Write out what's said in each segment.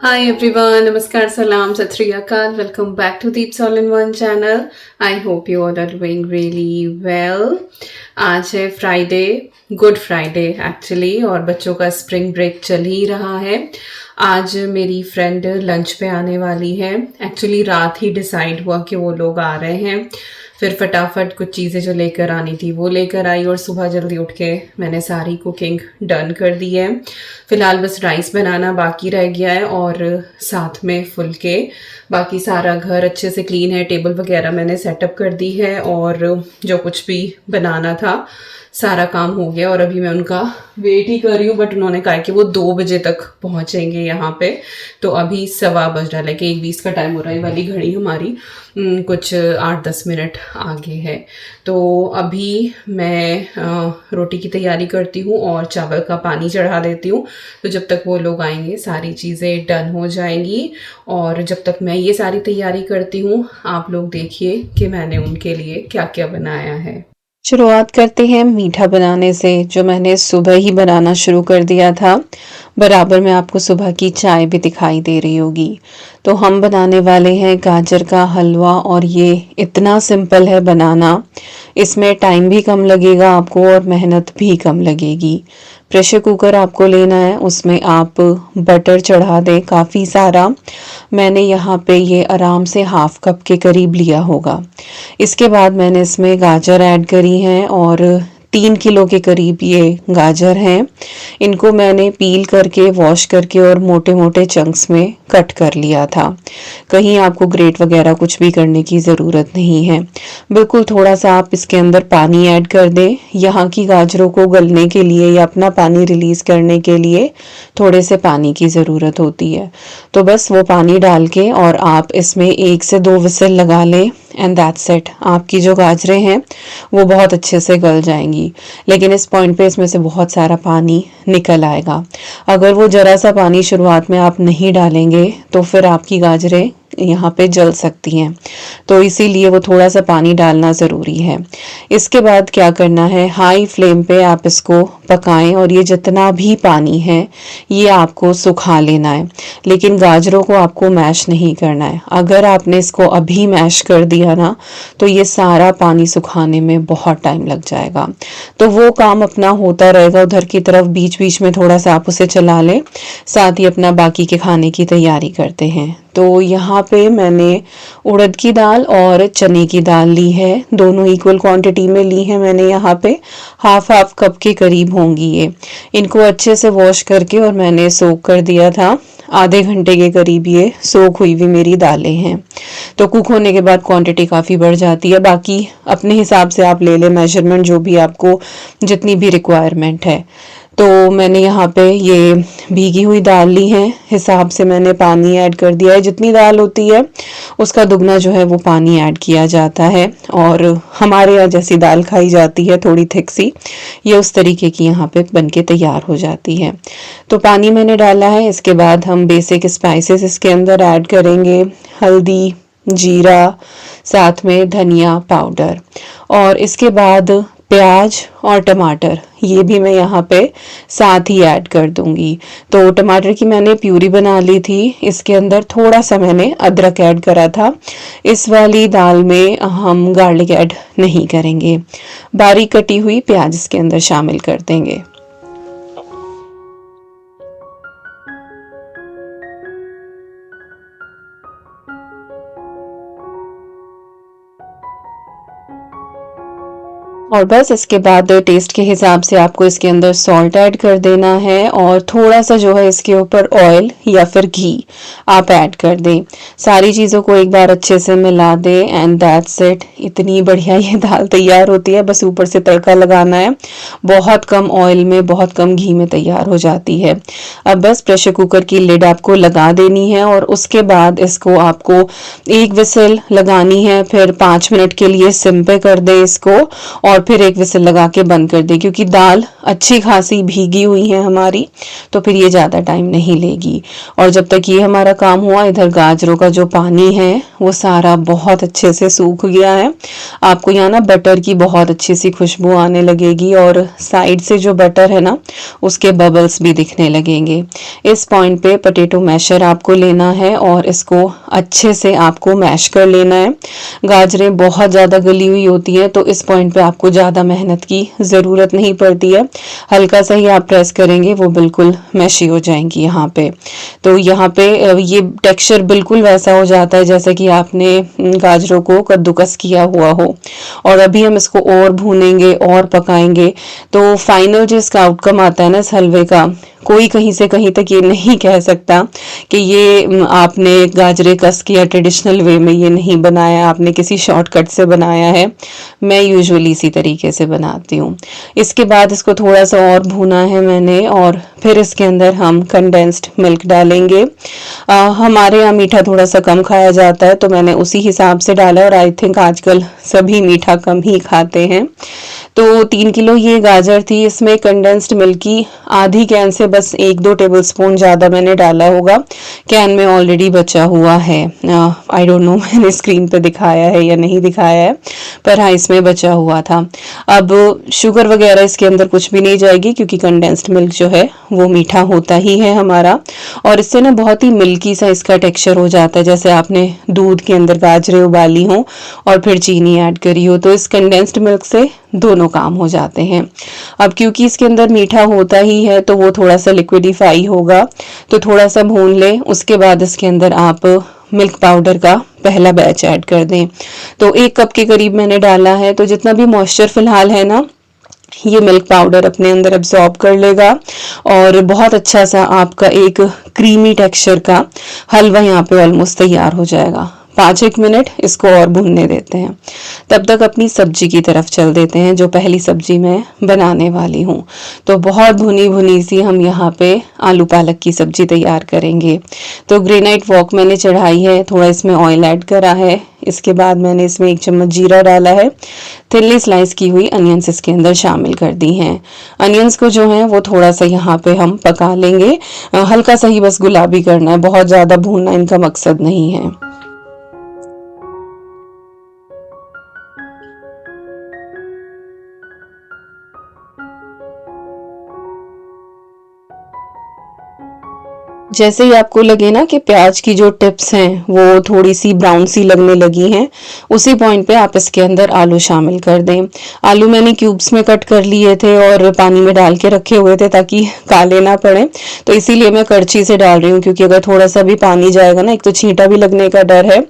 Hi everyone, Namaskar, Salam, Sat Sri Akal. Welcome back to Deeps All in One channel. I hope you all are doing really well. आज है Friday, good Friday actually, और बच्चों का spring break चल ही रहा है। आज मेरी फ्रेंड लंच पे आने वाली है। एक्चुअली रात ही डिसाइड हुआ कि वो लोग आ रहे हैं, फिर फटाफट कुछ चीज़ें जो लेकर आनी थी वो लेकर आई, और सुबह जल्दी उठ के मैंने सारी कुकिंग डन कर दी है। फ़िलहाल बस राइस बनाना बाकी रह गया है, और साथ में फुलके। बाकी सारा घर अच्छे से क्लीन है, टेबल वगैरह मैंने सेटअप कर दी है, और जो कुछ भी बनाना था सारा काम हो गया। और अभी मैं उनका वेट ही कर रही हूँ, बट उन्होंने कहा कि वो 2 बजे तक पहुँचेंगे यहाँ पे। तो अभी 1:15 रहा है कि 1:20 का टाइम हो रहा है। वाली घड़ी हमारी कुछ 8-10 मिनट आगे है। तो अभी मैं रोटी की तैयारी करती हूँ और चावल का पानी चढ़ा देती हूँ। तो जब तक वो लोग आएंगे सारी चीज़ें डन हो जाएंगी, और जब तक मैं ये सारी तैयारी करती हूँ आप लोग देखिए कि मैंने उनके लिए क्या क्या बनाया है। शुरुआत करते हैं मीठा बनाने से, जो मैंने सुबह ही बनाना शुरू कर दिया था। बराबर में आपको सुबह की चाय भी दिखाई दे रही होगी। तो हम बनाने वाले हैं गाजर का हलवा, और ये इतना सिंपल है बनाना। इसमें टाइम भी कम लगेगा आपको और मेहनत भी कम लगेगी। प्रेशर कुकर आपको लेना है, उसमें आप बटर चढ़ा दें काफ़ी सारा। मैंने यहाँ पे ये आराम से 1/2 कप के करीब लिया होगा। इसके बाद मैंने इसमें गाजर ऐड करी हैं, और 3 किलो के करीब ये गाजर हैं। इनको मैंने पील करके, वॉश करके और मोटे मोटे चंक्स में कट कर लिया था। कहीं आपको ग्रेट वगैरह कुछ भी करने की ज़रूरत नहीं है। बिल्कुल थोड़ा सा आप इसके अंदर पानी ऐड कर दें। यहाँ की गाजरों को गलने के लिए या अपना पानी रिलीज़ करने के लिए थोड़े से पानी की ज़रूरत होती है। तो बस वो पानी डाल के और आप इसमें 1 से 2 विसल लगा लें, एंड दैट्स इट। आपकी जो गाजरें हैं वो बहुत अच्छे से गल जाएंगी। लेकिन इस पॉइंट पे इसमें से बहुत सारा पानी निकल आएगा। अगर वो ज़रा सा पानी शुरुआत में आप नहीं डालेंगे तो फिर आपकी गाजरें यहाँ पे जल सकती हैं। तो इसीलिए वो थोड़ा सा पानी डालना ज़रूरी है। इसके बाद क्या करना है, हाई फ्लेम पे आप इसको पकाएं, और ये जितना भी पानी है ये आपको सुखा लेना है। लेकिन गाजरों को आपको मैश नहीं करना है। अगर आपने इसको अभी मैश कर दिया ना तो ये सारा पानी सुखाने में बहुत टाइम लग जाएगा। तो वो काम अपना होता रहेगा उधर की तरफ, बीच बीच में थोड़ा सा आप उसे चला लें, साथ ही अपना बाकी के खाने की तैयारी करते हैं। तो यहाँ पे मैंने उड़द की दाल और चने की दाल ली है, दोनों इक्वल क्वांटिटी में ली है मैंने। यहाँ पे 1/2 कप के करीब होंगी ये। इनको अच्छे से वॉश करके और मैंने सोक कर दिया था। आधे घंटे के करीब ये सोक हुई हुई मेरी दालें हैं। तो कुक होने के बाद क्वांटिटी काफ़ी बढ़ जाती है। बाकी अपने हिसाब से आप ले लें मेजरमेंट, जो भी आपको जितनी भी रिक्वायरमेंट है। तो मैंने यहाँ पे ये भीगी हुई दाल ली है, हिसाब से मैंने पानी ऐड कर दिया है। जितनी दाल होती है उसका दुगना जो है वो पानी ऐड किया जाता है। और हमारे यहाँ जैसी दाल खाई जाती है, थोड़ी थिक सी, ये उस तरीके की यहाँ पे बनके तैयार हो जाती है। तो पानी मैंने डाला है। इसके बाद हम बेसिक स्पाइसेस इसके अंदर ऐड करेंगे, हल्दी, जीरा, साथ में धनिया पाउडर, और इसके बाद प्याज और टमाटर, ये भी मैं यहाँ पे साथ ही ऐड कर दूंगी। तो टमाटर की मैंने प्यूरी बना ली थी, इसके अंदर थोड़ा सा मैंने अदरक ऐड करा था। इस वाली दाल में हम गार्लिक ऐड नहीं करेंगे। बारीक कटी हुई प्याज इसके अंदर शामिल कर देंगे। और बस इसके बाद टेस्ट के हिसाब से आपको इसके अंदर सॉल्ट ऐड कर देना है, और थोड़ा सा जो है इसके ऊपर ऑयल या फिर घी आप ऐड कर दें। सारी चीज़ों को एक बार अच्छे से मिला दें, एंड दैट्स इट। इतनी बढ़िया ये दाल तैयार होती है, बस ऊपर से तड़का लगाना है। बहुत कम ऑयल में, बहुत कम घी में तैयार हो जाती है। अब बस प्रेशर कुकर की लिड आपको लगा देनी है, और उसके बाद इसको आपको 1 विसल लगानी है, फिर 5 मिनट के लिए सिम पे कर दें इसको, और फिर 1 विसल लगा के बंद कर दें, क्योंकि दाल अच्छी खासी भीगी हुई हैं हमारी, तो फिर ये ज़्यादा टाइम नहीं लेगी। और जब तक ये हमारा काम हुआ, इधर गाजरों का जो पानी है वो सारा बहुत अच्छे से सूख गया है। आपको यहाँ ना बटर की बहुत अच्छी सी खुशबू आने लगेगी और साइड से जो बटर है ना उसके बबल्स भी दिखने लगेंगे। इस पॉइंट पे पोटैटो मैशर आपको लेना है और इसको अच्छे से आपको मैश कर लेना है। गाजरें बहुत ज़्यादा गली हुई होती हैं, तो इस पॉइंट पे आपको ज़्यादा मेहनत की ज़रूरत नहीं पड़ती है। हल्का सा ही आप प्रेस करेंगे, वो बिल्कुल मैशी हो जाएंगी यहाँ पे। तो यहाँ पे ये टेक्सचर बिल्कुल वैसा हो जाता है जैसे कि आपने गाजरों को कद्दूकस किया हुआ हो। और अभी हम इसको और भूनेंगे और पकाएंगे, तो फाइनल जो इसका आउटकम आता है ना इस हलवे का, कोई कहीं से कहीं तक ये नहीं कह सकता कि ये आपने गाजरे कस के या ट्रेडिशनल वे में ये नहीं बनाया, आपने किसी शॉर्टकट से बनाया है। मैं यूजुअली इसी तरीके से बनाती हूँ। इसके बाद इसको थोड़ा सा और भूना है मैंने, और फिर इसके अंदर हम कंडेंस्ड मिल्क डालेंगे। हमारे यहाँ मीठा थोड़ा सा कम खाया जाता है, तो मैंने उसी हिसाब से डाला, और आई थिंक आजकल सभी मीठा कम ही खाते हैं। तो 3 किलो ये गाजर थी, इसमें कंडेंस्ड मिल्क की आधी कैन से बस 1-2 टेबलस्पून ज़्यादा मैंने डाला होगा। कैन में ऑलरेडी बचा हुआ है, आई डोंट नो मैंने स्क्रीन पे दिखाया है या नहीं दिखाया है, पर हाँ इसमें बचा हुआ था। अब शुगर वगैरह इसके अंदर कुछ भी नहीं जाएगी, क्योंकि कंडेंस्ड मिल्क जो है वो मीठा होता ही है हमारा, और इससे ना बहुत ही मिल्की सा इसका टेक्सचर हो जाता है, जैसे आपने दूध के अंदर गाजरें उबाली हो और फिर चीनी ऐड करी हो। तो इस कंडेंस्ड मिल्क से दोनों काम हो जाते हैं। अब क्योंकि इसके अंदर मीठा होता ही है, तो वो थोड़ा सा लिक्विडिफाई होगा, तो थोड़ा सा भून ले। उसके बाद इसके अंदर आप मिल्क पाउडर का पहला बैच ऐड कर दें। तो 1 कप के करीब मैंने डाला है, तो जितना भी मॉइस्चर फिलहाल है ना ये मिल्क पाउडर अपने अंदर एब्जॉर्ब कर लेगा, और बहुत अच्छा सा आपका एक क्रीमी टेक्सचर का हलवा यहाँ पे ऑलमोस्ट तैयार हो जाएगा। 5-1 मिनट इसको और भूनने देते हैं। तब तक अपनी सब्जी की तरफ चल देते हैं, जो पहली सब्जी मैं बनाने वाली हूँ। तो बहुत भुनी भुनी सी हम यहाँ पे आलू पालक की सब्जी तैयार करेंगे। तो ग्रेनाइट वॉक मैंने चढ़ाई है, थोड़ा इसमें ऑयल ऐड करा है। इसके बाद मैंने इसमें 1 चम्मच जीरा डाला है। थिनली स्लाइस की हुई अनियंस इसके अंदर शामिल कर दी हैं। अनियंस को जो है वो थोड़ा सा यहाँ पे हम पका लेंगे, हल्का सा ही बस गुलाबी करना है, बहुत ज़्यादा भूनना इनका मकसद नहीं है। जैसे ही आपको लगे ना कि प्याज की जो टिप्स हैं वो थोड़ी सी ब्राउन सी लगने लगी हैं, उसी पॉइंट पे आप इसके अंदर आलू शामिल कर दें। आलू मैंने क्यूब्स में कट कर लिए थे और पानी में डाल के रखे हुए थे ताकि काले ना पड़े, तो इसीलिए मैं करछी से डाल रही हूँ, क्योंकि अगर थोड़ा सा भी पानी जाएगा ना, एक तो छींटा भी लगने का डर है,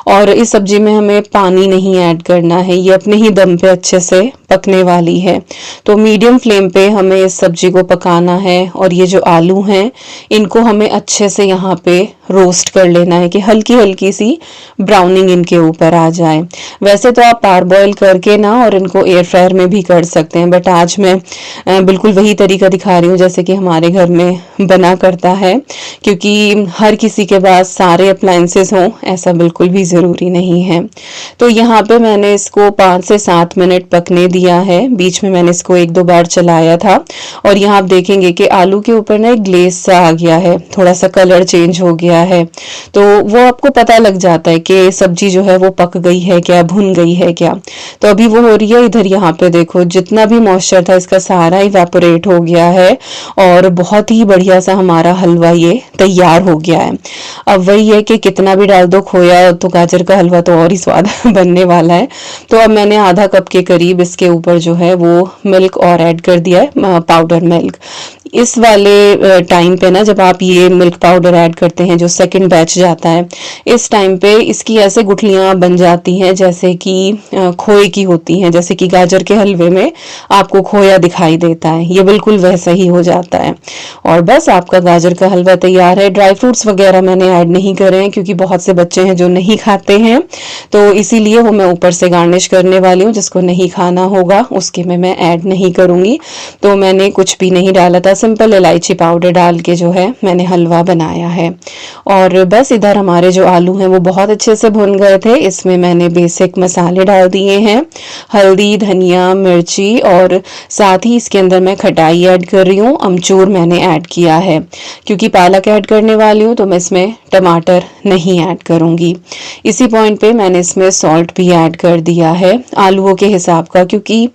और इस सब्जी में हमें पानी नहीं ऐड करना है, ये अपने ही दम पे अच्छे से पकने वाली है। तो मीडियम फ्लेम पे हमें इस सब्जी को पकाना है, और ये जो आलू हैं इनको हमें अच्छे से यहाँ पे रोस्ट कर लेना है कि हल्की हल्की सी ब्राउनिंग इनके ऊपर आ जाए। वैसे तो आप पार बॉईल करके ना और इनको एयर फ्रायर में भी कर सकते हैं, बट आज मैं बिल्कुल वही तरीका दिखा रही हूँ जैसे कि हमारे घर में बना करता है, क्योंकि हर किसी के पास सारे अप्लायंसेस हों ऐसा बिल्कुल भी ज़रूरी नहीं है। तो यहाँ पे मैंने इसको 5 से 7 मिनट पकने दिया है। बीच में मैंने इसको 1-2 बार चलाया था, और यहाँ आप देखेंगे कि आलू के ऊपर ना एक ग्लेज सा आ गया है, थोड़ा सा कलर चेंज हो गया है, तो वो आपको पता लग जाता है कि सब्जी जो है वो पक गई है क्या, भुन गई है क्या। तो अभी वो हो रही है। इधर यहाँ पे देखो जितना भी मॉइस्चर था इसका सारा इवेपोरेट हो गया है, और बहुत ही बढ़िया सा हमारा हलवा ये तैयार हो गया है। अब वही है कि कितना भी डाल दो खोया, तो गाजर का हलवा तो और ही स्वाद बनने वाला है। तो अब मैंने आधा कप के करीब इसके ऊपर जो है वो मिल्क और ऐड कर दिया है, पाउडर मिल्क। इस वाले टाइम पे ना जब आप ये मिल्क पाउडर ऐड करते हैं, जो सेकंड बैच जाता है, इस टाइम पे इसकी ऐसे गुठलियां बन जाती हैं जैसे कि खोए की होती हैं, जैसे कि गाजर के हलवे में आपको खोया दिखाई देता है, ये बिल्कुल वैसा ही हो जाता है। और बस आपका गाजर का हलवा तैयार है। ड्राई फ्रूट्स वगैरह मैंने ऐड नहीं करे हैं, क्योंकि बहुत से बच्चे हैं जो नहीं खाते हैं, तो इसीलिए वो मैं ऊपर से गार्निश करने वाली हूँ। जिसको नहीं खाना होगा उसके में मैं ऐड नहीं करूँगी। तो मैंने कुछ भी नहीं डाला था, सिंपल इलायची पाउडर डाल के जो है मैंने हलवा बनाया है। और बस इधर हमारे जो आलू हैं वो बहुत अच्छे से भुन गए थे। इसमें मैंने बेसिक मसाले डाल दिए हैं, हल्दी, धनिया, मिर्ची और साथ ही इसके अंदर मैं खटाई ऐड कर रही हूँ। अमचूर मैंने ऐड किया है। क्योंकि पालक ऐड करने वाली हूँ तो मैं इसमें टमाटर नहीं ऐड करूँगी। इसी पॉइंट पे मैंने इसमें सॉल्ट भी ऐड कर दिया है आलूओं के हिसाब का, क्योंकि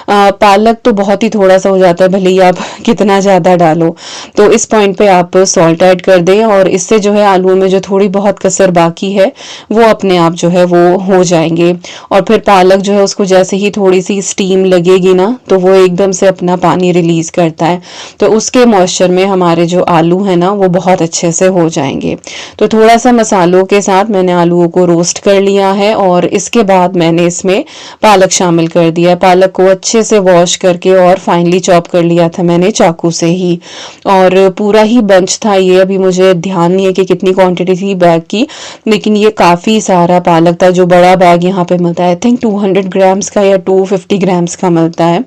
पालक तो बहुत ही थोड़ा सा हो जाता है, भले ही आप कितना ज़्यादा डालो। तो इस पॉइंट पे आप सॉल्ट ऐड कर दें और इससे जो है आलूओं में जो थोड़ी बहुत कसर बाकी है वो अपने आप जो है वो हो जाएंगे। और फिर पालक जो है उसको जैसे ही थोड़ी सी स्टीम लगेगी ना तो वो एकदम से अपना पानी रिलीज करता है, तो उसके मॉइस्चर में हमारे जो आलू है ना वो बहुत अच्छे से हो जाएंगे। तो थोड़ा सा मसालों के साथ मैंने आलूओं को रोस्ट कर लिया है और इसके बाद मैंने इसमें पालक शामिल कर दिया। पालक को अच्छे से वॉश करके और फाइनली चॉप कर लिया था मैंने चाकू से ही, और पूरा ही बंच था ये। अभी मुझे ध्यान नहीं है कि कितनी क्वांटिटी थी बैग की, लेकिन ये काफ़ी सारा पालक था। जो बड़ा बैग यहाँ पे मिलता है आई थिंक 200 ग्राम्स का या 250 ग्राम्स का मिलता है,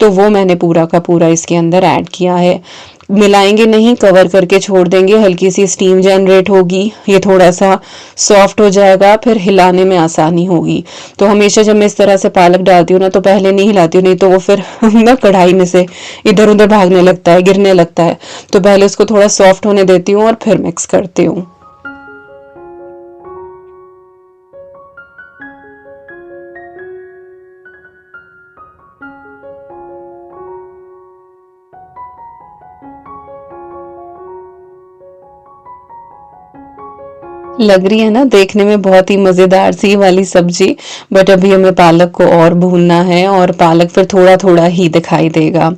तो वो मैंने पूरा का पूरा इसके अंदर ऐड किया है। मिलाएंगे नहीं, कवर करके छोड़ देंगे, हल्की सी स्टीम जनरेट होगी, ये थोड़ा सा सॉफ्ट हो जाएगा, फिर हिलाने में आसानी होगी। तो हमेशा जब मैं इस तरह से पालक डालती हूँ ना तो पहले नहीं हिलाती हूँ, नहीं तो वो फिर ना कढ़ाई में से इधर उधर भागने लगता है, गिरने लगता है। तो पहले उसको थोड़ा सॉफ्ट होने देती हूँ और फिर मिक्स करती हूँ। लग रही है ना देखने में बहुत ही मज़ेदार सी वाली सब्जी, बट अभी हमें पालक को और भूनना है और पालक फिर थोड़ा थोड़ा ही दिखाई देगा।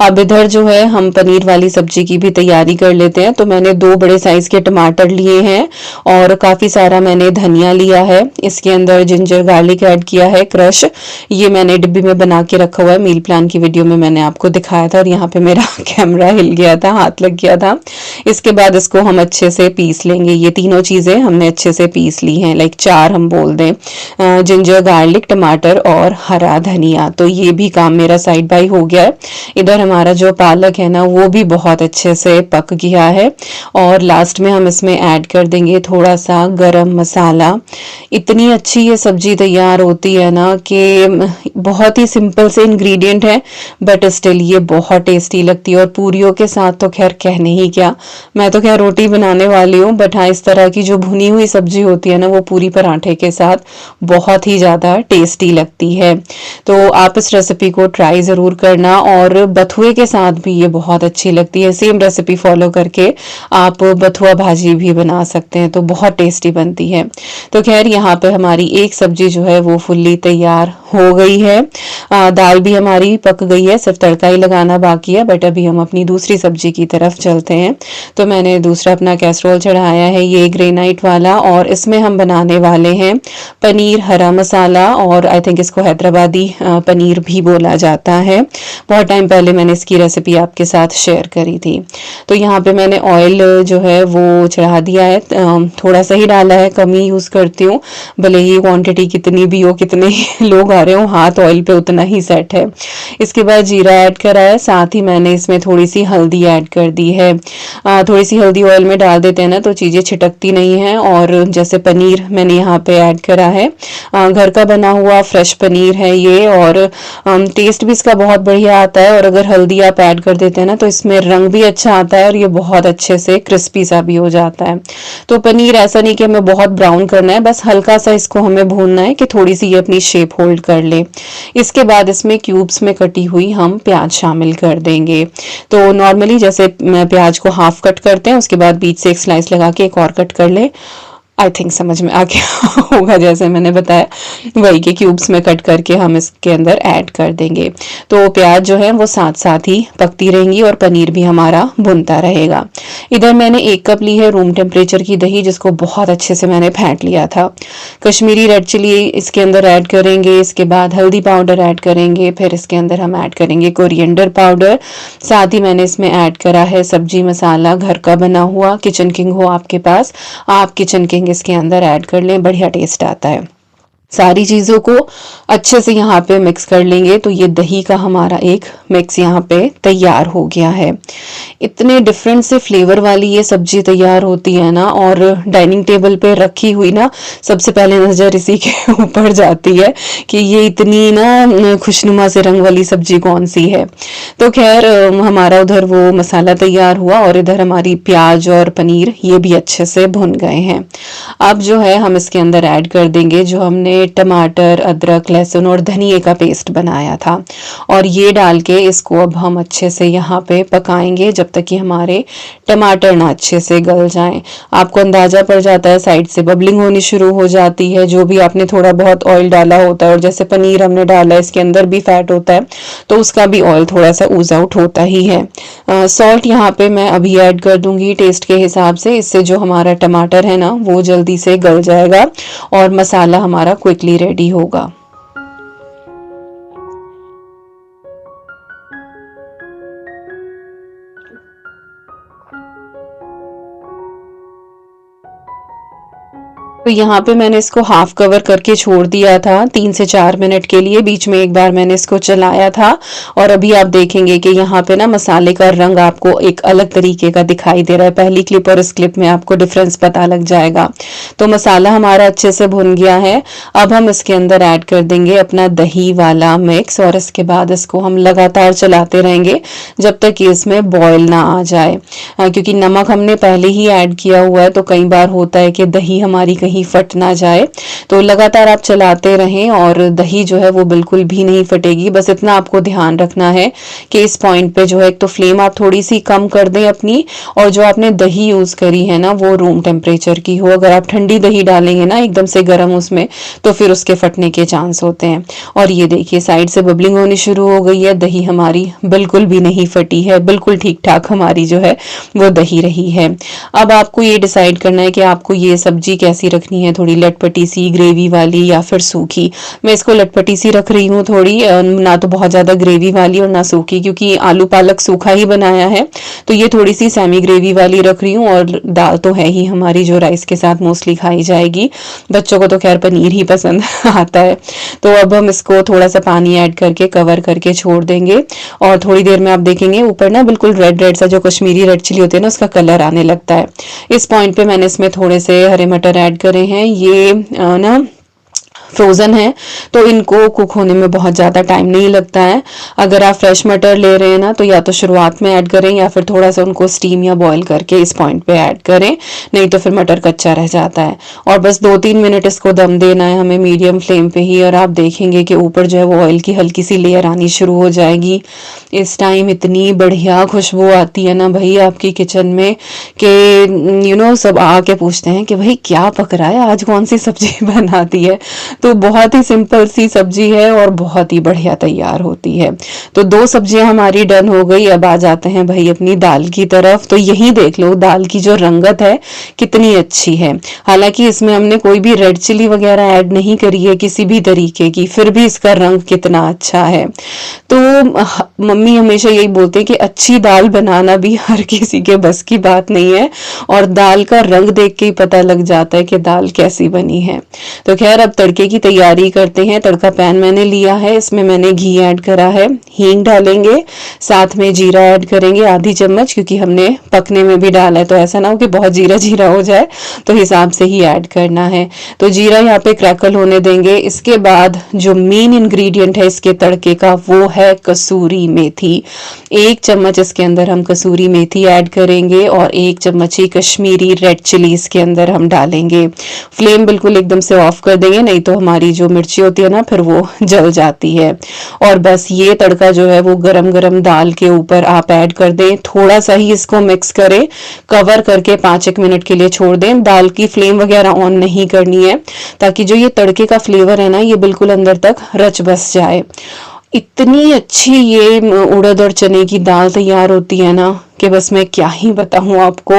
अब इधर जो है हम पनीर वाली सब्जी की भी तैयारी कर लेते हैं। तो मैंने 2 बड़े साइज के टमाटर लिए हैं और काफ़ी सारा मैंने धनिया लिया है। इसके अंदर जिंजर गार्लिक ऐड किया है क्रश, ये मैंने डिब्बी में बना के रखा हुआ है। मील प्लान की वीडियो में मैंने आपको दिखाया था और यहाँ पे मेरा कैमरा हिल गया था, हाथ लग गया था। इसके बाद इसको हम अच्छे से पीस लेंगे। ये तीनों चीज़ें हमने अच्छे से पीस ली हैं, लाइक 4 हम बोल दें, जिंजर गार्लिक, टमाटर और हरा धनिया। तो ये भी काम मेरा साइड बाय हो गया है। इधर हमारा जो पालक है ना वो भी बहुत अच्छे से पक गया है और लास्ट में हम इसमें ऐड कर देंगे थोड़ा सा गरम मसाला। इतनी अच्छी ये सब्जी तैयार होती है ना कि बहुत ही सिंपल से इंग्रेडिएंट है, बट स्टिल ये बहुत टेस्टी लगती है। और पूरियों के साथ तो खैर कहने ही क्या, मैं तो खैर रोटी बनाने वाली हूँ, बट हाँ इस तरह की जो भुनी हुई सब्जी होती है ना वो पूरी पराठे के साथ बहुत ही ज़्यादा टेस्टी लगती है। तो आप इस रेसिपी को ट्राई ज़रूर करना और बथुए के साथ भी ये बहुत अच्छी लगती है। सेम रेसिपी फॉलो करके आप बथुआ भाजी भी बना सकते हैं, तो बहुत टेस्टी बनती है। तो खैर यहाँ पे हमारी एक सब्जी जो है वो फुल्ली तैयार हो गई है। दाल भी हमारी पक गई है, सिर्फ तड़का ही लगाना बाकी है। बट अभी हम अपनी दूसरी सब्जी की तरफ चलते हैं। तो मैंने दूसरा अपना कैसरोल चढ़ाया है, ये ग्रेनाइट वाला, और इसमें हम बनाने वाले हैं पनीर हरा मसाला, और आई थिंक इसको हैदराबादी पनीर भी बोला जाता है। बहुत टाइम पहले मैंने इसकी रेसिपी आपके साथ शेयर करी थी। तो यहाँ पे मैंने ऑयल जो है वो चढ़ा दिया है, थोड़ा सा ही डाला है, कम ही यूज़ करती हूँ। भले ही क्वांटिटी कितनी भी हो, कितने ही लोग आ रहे हो, हाथ ऑयल पे उतना ही सेट है। इसके बाद जीरा ऐड करा है, साथ ही मैंने इसमें थोड़ी सी हल्दी ऐड कर दी है। थोड़ी सी हल्दी ऑयल में डाल देते हैं ना तो चीज़ें छिटकती नहीं हैं। और जैसे पनीर मैंने यहाँ पे ऐड करा है, घर का बना हुआ फ्रेश पनीर है ये, और टेस्ट भी इसका बहुत बढ़िया आता है। और अगर हल्दी आप ऐड कर देते हैं ना तो इसमें रंग भी अच्छा आता है और ये बहुत अच्छे से क्रिस्पी सा भी हो जाता है। तो पनीर ऐसा नहीं कि हमें बहुत ब्राउन करना है, बस हल्का सा इसको हमें भूनना है कि थोड़ी सी ये अपनी शेप होल्ड कर ले। इसके बाद इसमें क्यूब्स में कटी हुई हम प्याज शामिल कर देंगे। तो नॉर्मली जैसे प्याज को हाफ कट करते हैं, उसके बाद बीच से एक स्लाइस लगा के एक और कट कर ले। आई थिंक समझ में आ गया होगा, जैसे मैंने बताया वही के क्यूब्स में कट करके हम इसके अंदर ऐड कर देंगे। तो प्याज जो है वो साथ साथ ही पकती रहेंगी और पनीर भी हमारा भुनता रहेगा। इधर मैंने 1 कप ली है रूम टेम्परेचर की दही, जिसको बहुत अच्छे से मैंने फेंट लिया था। कश्मीरी रेड चिली इसके अंदर ऐड करेंगे, इसके बाद हल्दी पाउडर ऐड करेंगे, फिर इसके अंदर हम ऐड करेंगे कोरिएंडर पाउडर। साथ ही मैंने इसमें ऐड करा है सब्जी मसाला घर का बना हुआ, किचन किंग हो आपके पास, आप किचन किंग इसके अंदर ऐड कर लें, बढ़िया टेस्ट आता है। सारी चीज़ों को अच्छे से यहाँ पे मिक्स कर लेंगे तो ये दही का हमारा एक मिक्स यहाँ पे तैयार हो गया है। इतने डिफरेंट से फ्लेवर वाली ये सब्जी तैयार होती है ना, और डाइनिंग टेबल पे रखी हुई ना सबसे पहले नज़र इसी के ऊपर जाती है कि ये इतनी ना खुशनुमा से रंग वाली सब्जी कौन सी है। तो खैर हमारा उधर वो मसाला तैयार हुआ और इधर हमारी प्याज और पनीर ये भी अच्छे से भुन गए हैं। अब जो है हम इसके अंदर ऐड कर देंगे जो हमने टमाटर, अदरक, लहसुन और धनिए का पेस्ट बनाया था, और ये डाल के इसको अब हम अच्छे से यहाँ पे पकाएंगे जब तक कि हमारे टमाटर ना अच्छे से गल जाएं। आपको अंदाजा पड़ जाता है साइड से बबलिंग होनी शुरू हो जाती है, जो भी आपने थोड़ा बहुत ऑयल डाला होता है, और जैसे पनीर हमने डाला है इसके अंदर भी फैट होता है तो उसका भी ऑयल थोड़ा सा ऊज आउट होता ही है। सॉल्ट यहाँ पे मैं अभी ऐड कर दूंगी टेस्ट के हिसाब से, इससे जो हमारा टमाटर है ना वो जल्दी से गल जाएगा और मसाला हमारा क्विकली रेडी होगा। तो यहाँ पे मैंने इसको हाफ कवर करके छोड़ दिया था 3 से 4 मिनट के लिए, बीच में एक बार मैंने इसको चलाया था, और अभी आप देखेंगे कि यहाँ पे ना मसाले का रंग आपको एक अलग तरीके का दिखाई दे रहा है। पहली क्लिप और इस क्लिप में आपको डिफरेंस पता लग जाएगा। तो मसाला हमारा अच्छे से भुन गया है। अब हम इसके अंदर ऐड कर देंगे अपना दही वाला मिक्स, और इसके बाद इसको हम लगातार चलाते रहेंगे जब तक कि इसमें बॉयल ना आ जाए। क्योंकि नमक हमने पहले ही ऐड किया हुआ है तो कई बार होता है कि दही हमारी कहीं फट ना जाए, तो लगातार आप चलाते रहें और दही जो है वो बिल्कुल भी नहीं फटेगी। बस इतना आपको ध्यान रखना है कि इस पॉइंट पे जो है एक तो फ्लेम आप थोड़ी सी कम कर दें अपनी, और जो आपने दही यूज करी है ना वो रूम टेम्परेचर की हो। अगर आप ठंडी दही डालेंगे ना एकदम से गर्म उसमें तो फिर उसके फटने के चांस होते हैं। और ये देखिए साइड से बबलिंग होनी शुरू हो गई है, दही हमारी बिल्कुल भी नहीं फटी है, बिल्कुल ठीक ठाक हमारी जो है वो दही रही है। अब आपको ये डिसाइड करना है कि आपको ये सब्जी कैसी रखनी है, थोड़ी लटपटी सी ग्रेवी वाली या फिर सूखी। मैं इसको लटपटी सी रख रही हूँ थोड़ी, ना तो बहुत ज़्यादा ग्रेवी वाली और ना सूखी, क्योंकि आलू पालक सूखा ही बनाया है तो ये थोड़ी सी सेमी ग्रेवी वाली रख रही हूँ। और दाल तो है ही हमारी जो राइस के साथ मोस्टली खाई जाएगी, बच्चों को तो खैर पनीर ही पसंद आता है। तो अब हम इसको थोड़ा सा पानी ऐड करके कवर करके छोड़ देंगे, और थोड़ी देर में आप देखेंगे ऊपर ना बिल्कुल रेड रेड सा जो कश्मीरी रेड चिली होती है ना उसका कलर आने लगता है। इस पॉइंट पे मैंने इसमें थोड़े से हरे मटर ऐड करे हैं। ये ना फ्रोज़न है तो इनको कुक होने में बहुत ज़्यादा टाइम नहीं लगता है। अगर आप फ्रेश मटर ले रहे हैं ना तो या तो शुरुआत में ऐड करें या फिर थोड़ा सा उनको स्टीम या बॉईल करके इस पॉइंट पे ऐड करें, नहीं तो फिर मटर कच्चा रह जाता है। और बस 2-3 मिनट इसको दम देना है हमें मीडियम फ्लेम पे ही, और आप देखेंगे कि ऊपर जो है वो ऑयल की हल्की सी लेयर आनी शुरू हो जाएगी। इस टाइम इतनी बढ़िया खुशबू आती है ना भाई आपकी किचन में कि सब आके पूछते हैं कि भाई क्या पक रहा है, आज कौन सी सब्जी बनाती है। तो बहुत ही सिंपल सी सब्जी है और बहुत ही बढ़िया तैयार होती है। तो 2 सब्जियां हमारी डन हो गई। अब आ जाते हैं भाई अपनी दाल की तरफ। तो यही देख लो दाल की जो रंगत है कितनी अच्छी है। हालांकि इसमें हमने कोई भी रेड चिली वगैरह ऐड नहीं करी है किसी भी तरीके की, फिर भी इसका रंग कितना अच्छा है। तो मम्मी हमेशा यही बोलते हैं कि अच्छी दाल बनाना भी हर किसी के बस की बात नहीं है, और दाल का रंग देख के ही पता लग जाता है कि दाल कैसी बनी है। तो खैर अब तड़के की तैयारी करते हैं। तड़का पैन मैंने लिया है, इसमें मैंने घी ऐड करा है, हींग डालेंगे, साथ में जीरा ऐड करेंगे आधी चम्मच, क्योंकि हमने पकने में भी डाला है तो ऐसा ना हो कि बहुत जीरा जीरा हो जाए, तो हिसाब से ही ऐड करना है। तो जीरा यहाँ पे क्रैकल होने देंगे। इसके बाद जो मेन इंग्रेडिएंट है इसके तड़के का वो है कसूरी मेथी। 1 चम्मच इसके अंदर हम कसूरी मेथी ऐड करेंगे और 1 चम्मच ही कश्मीरी रेड चिली इसके अंदर हम डालेंगे। फ्लेम बिल्कुल एकदम से ऑफ कर देंगे, नहीं तो हमारी जो मिर्ची होती है ना फिर वो जल जाती है। और बस ये तड़का जो है वो गरम गरम दाल के ऊपर आप ऐड कर दें, थोड़ा सा ही इसको मिक्स करें, कवर करके 5-1 मिनट के लिए छोड़ दें। दाल की फ्लेम वगैरह ऑन नहीं करनी है ताकि जो ये तड़के का फ्लेवर है ना ये बिल्कुल अंदर तक रच बस जाए। इतनी अच्छी ये उड़द और चने की दाल तैयार होती है ना कि बस मैं क्या ही बताऊं आपको।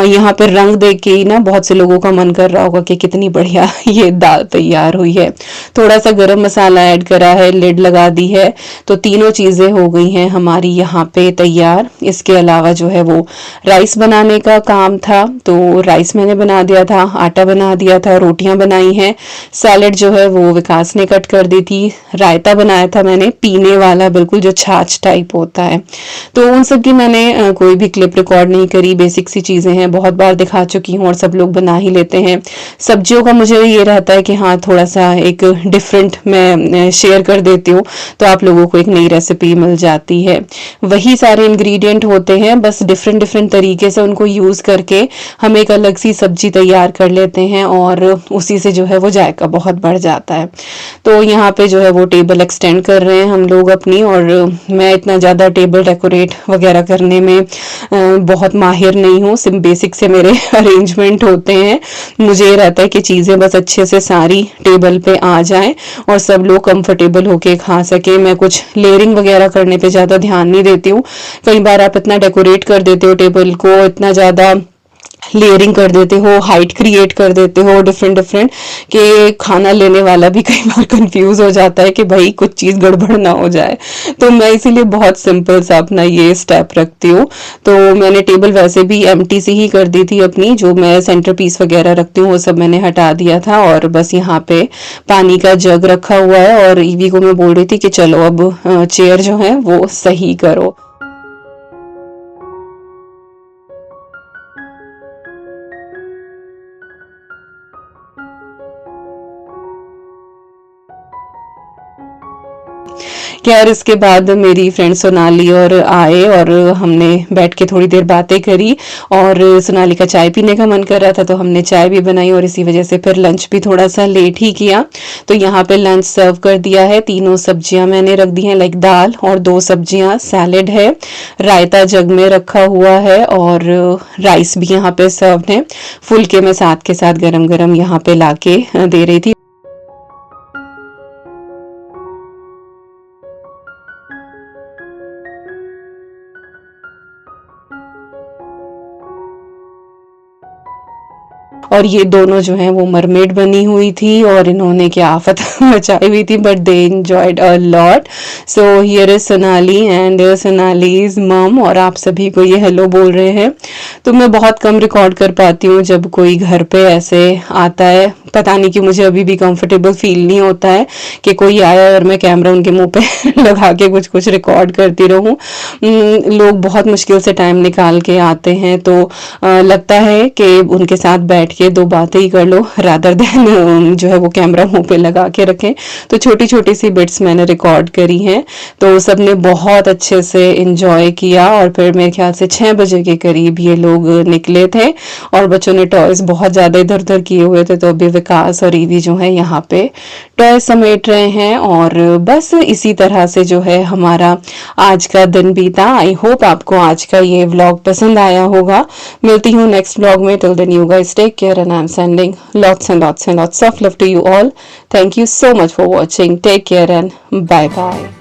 यहाँ पर रंग देख के ही ना बहुत से लोगों का मन कर रहा होगा कि कितनी बढ़िया ये दाल तैयार हुई है। थोड़ा सा गरम मसाला ऐड करा है, लिड लगा दी है, तो तीनों चीज़ें हो गई हैं हमारी यहाँ पे तैयार। इसके अलावा जो है वो राइस बनाने का काम था, तो राइस मैंने बना दिया था, आटा बना दिया था, रोटियां बनाई हैं, सैलेड जो है वो विकास ने कट कर दी थी, रायता बनाया था मैंने पीने वाला, बिल्कुल जो छाछ टाइप होता है। तो उन सब की मैंने कोई भी क्लिप रिकॉर्ड नहीं करी, बेसिक सी चीज़ें हैं, बहुत बार दिखा चुकी हूँ और सब लोग बना ही लेते हैं। सब्जियों का मुझे ये रहता है कि हाँ थोड़ा सा एक डिफरेंट मैं शेयर कर देती हूँ, तो आप लोगों को एक नई रेसिपी मिल जाती है। वही सारे इंग्रेडिएंट होते हैं, बस डिफरेंट डिफरेंट तरीके से उनको यूज़ करके हम एक अलग सी सब्जी तैयार कर लेते हैं और उसी से जो है वो जायका बहुत बढ़ जाता है। तो यहाँ पे जो है वो टेबल एक्सटेंड कर रहे हैं हम लोग अपनी, और मैं इतना ज़्यादा टेबल डेकोरेट वगैरह करने में बहुत माहिर नहीं हूँ, सिर्फ बेसिक से मेरे अरेंजमेंट होते हैं। मुझे ये रहता है कि चीज़ें बस अच्छे से सारी टेबल पे आ जाएं और सब लोग कंफर्टेबल होके खा सके। मैं कुछ लेयरिंग वगैरह करने पे ज़्यादा ध्यान नहीं देती हूँ। कई बार आप इतना डेकोरेट कर देते हो टेबल को, इतना ज़्यादा लेयरिंग कर देते हो, हाइट क्रिएट कर देते हो डिफरेंट डिफरेंट, कि खाना लेने वाला भी कई बार कंफ्यूज हो जाता है कि भाई कुछ चीज़ गड़बड़ ना हो जाए। तो मैं इसीलिए बहुत सिंपल सा अपना ये स्टेप रखती हूँ। तो मैंने टेबल वैसे भी एम्प्टी सी ही कर दी थी अपनी, जो मैं सेंटर पीस वगैरह रखती हूँ वो सब मैंने हटा दिया था, और बस यहाँ पे पानी का जग रखा हुआ है, और ईवी को मैं बोल रही थी कि चलो अब चेयर जो है वो सही करो। खैर इसके बाद मेरी फ्रेंड सोनाली और आए, और हमने बैठ के थोड़ी देर बातें करी, और सोनाली का चाय पीने का मन कर रहा था तो हमने चाय भी बनाई, और इसी वजह से फिर लंच भी थोड़ा सा लेट ही किया। तो यहाँ पे लंच सर्व कर दिया है, तीनों सब्जियां मैंने रख दी हैं, लाइक दाल और 2 सब्जियां, सैलेड है, रायता जग में रखा हुआ है, और राइस भी यहाँ पे सर्व है। फुल्के में साथ के साथ गरम गरम यहाँ पे लाके दे रही थी। और ये दोनों जो हैं वो मरमेड बनी हुई थी, और इन्होंने क्या आफत मचाई हुई थी, but they enjoyed a lot. So here is Sonali and Sonali's मम, और आप सभी को ये हेलो बोल रहे हैं। तो मैं बहुत कम रिकॉर्ड कर पाती हूँ जब कोई घर पे ऐसे आता है, पता नहीं कि मुझे अभी भी कंफर्टेबल फील नहीं होता है कि कोई आया और मैं कैमरा उनके मुंह पे लगा के कुछ कुछ रिकॉर्ड करती रहूं। लोग बहुत मुश्किल से टाइम निकाल के आते हैं, तो लगता है कि उनके साथ बैठ के 2 बातें ही कर लो, रादर देन जो है वो कैमरा मुंह पे लगा के रखें। तो छोटी छोटी सी बिट्स मैंने रिकॉर्ड करी हैं, तो सबने बहुत अच्छे से इंजॉय किया, और फिर मेरे ख्याल से 6 बजे के करीब ये लोग निकले थे, और बच्चों ने टॉयज बहुत ज़्यादा इधर उधर किए हुए थे, तो अभी विकास और ईवी जो है यहाँ पे टॉय समेट रहे हैं। और बस इसी तरह से जो है हमारा आज का दिन बीता। आई होप आपको आज का ये व्लॉग पसंद आया होगा। मिलती हूँ नेक्स्ट व्लॉग में। Till then you guys take care, and I am sending lots and lots and lots of love to you all. Thank you so much for watching. Take care and bye bye.